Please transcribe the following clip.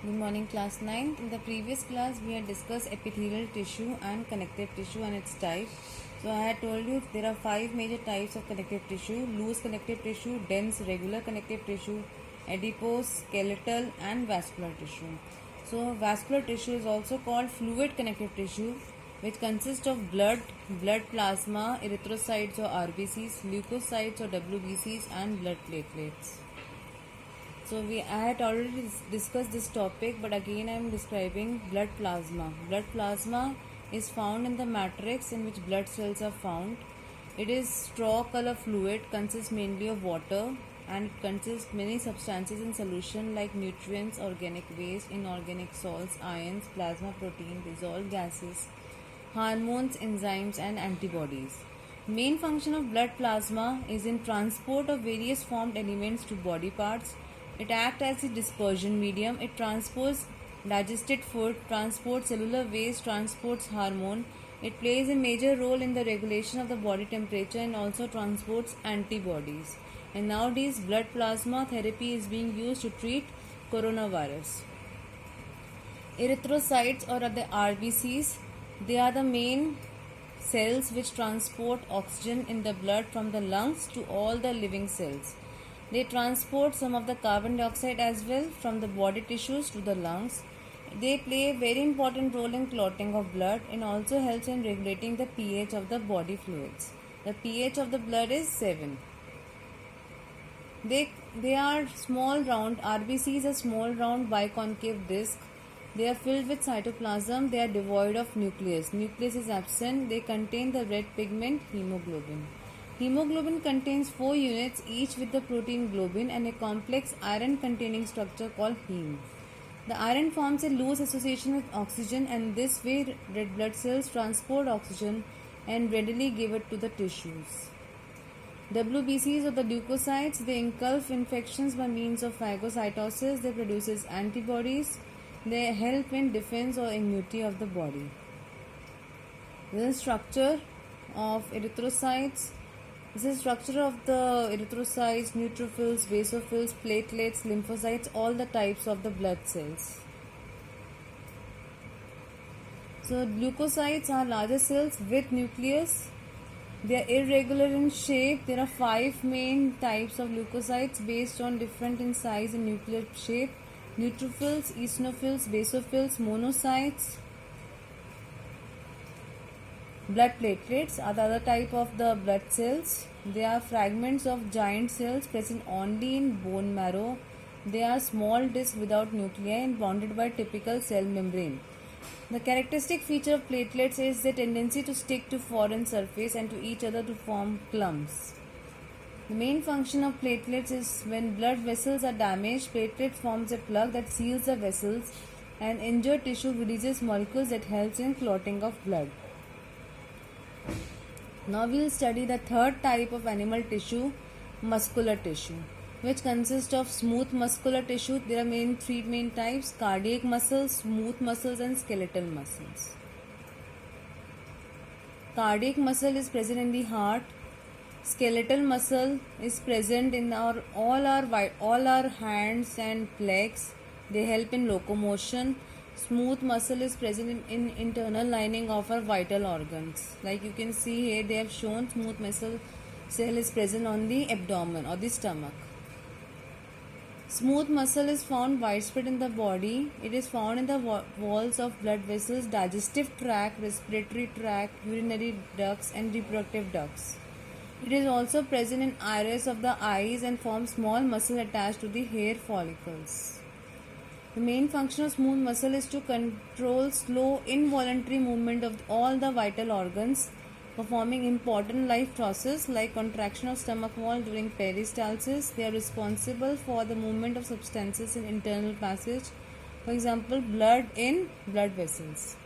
Good morning, class 9th. In the previous class, we had discussed epithelial tissue and connective tissue and its type. So, I had told you there are 5 major types of connective tissue: loose connective tissue, dense regular connective tissue, adipose, skeletal, and vascular tissue. So, vascular tissue is also called fluid connective tissue, which consists of blood plasma, erythrocytes or RBCs, leukocytes or WBCs, and blood platelets. So I had already discussed this topic, but again I am describing blood plasma. Blood plasma is found in the matrix in which blood cells are found. It is straw color fluid, consists mainly of water, and it consists many substances in solution like nutrients, organic waste, inorganic salts, ions, plasma protein, dissolved gases, hormones, enzymes, and antibodies. Main function of blood plasma is in transport of various formed elements to body parts. It acts as a dispersion medium. It transports digested food, transports cellular waste, transports hormone. It plays a major role in the regulation of the body temperature and also transports antibodies. And nowadays, blood plasma therapy is being used to treat coronavirus. Erythrocytes or the RBCs, they are the main cells which transport oxygen in the blood from the lungs to all the living cells. They transport some of the carbon dioxide as well from the body tissues to the lungs. They play a very important role in clotting of blood and also helps in regulating the pH of the body fluids. The pH of the blood is 7. They are small round, RBCs are small round biconcave disc. They are filled with cytoplasm. They are devoid of nucleus. Nucleus is absent. They contain the red pigment hemoglobin. Hemoglobin contains 4 units, each with the protein globin and a complex iron-containing structure called heme. The iron forms a loose association with oxygen, and this way red blood cells transport oxygen and readily give it to the tissues. WBCs or the leukocytes, they engulf infections by means of phagocytosis. They produce antibodies. They help in defense or immunity of the body. The structure of erythrocytes. This is structure of the erythrocytes, neutrophils, basophils, platelets, lymphocytes, all the types of the blood cells. So leukocytes are larger cells with nucleus. They are irregular in shape. There are 5 main types of leukocytes based on different in size and nuclear shape: neutrophils, eosinophils, basophils, monocytes. Blood platelets are the other type of the blood cells. They are fragments of giant cells present only in bone marrow. They are small discs without nuclei and bounded by typical cell membrane. The characteristic feature of platelets is the tendency to stick to foreign surface and to each other to form clumps. The main function of platelets is when blood vessels are damaged, platelet forms a plug that seals the vessels, and injured tissue releases molecules that helps in clotting of blood. Now we will study the third type of animal tissue, muscular tissue, which consists of smooth muscular tissue. There are 3 main types: cardiac muscles, smooth muscles, and skeletal muscles. Cardiac muscle is present in the heart. Skeletal muscle is present in all our hands and legs. They help in locomotion. Smooth muscle is present in internal lining of our vital organs. Like you can see here, they have shown smooth muscle cell is present on the abdomen or the stomach. Smooth muscle is found widespread in the body. It is found in the walls of blood vessels, digestive tract, respiratory tract, urinary ducts, and reproductive ducts. It is also present in iris of the eyes and forms small muscles attached to the hair follicles. The main function of smooth muscle is to control slow involuntary movement of all the vital organs, performing important life processes like contraction of stomach wall during peristalsis. They are responsible for the movement of substances in internal passage, for example blood in blood vessels.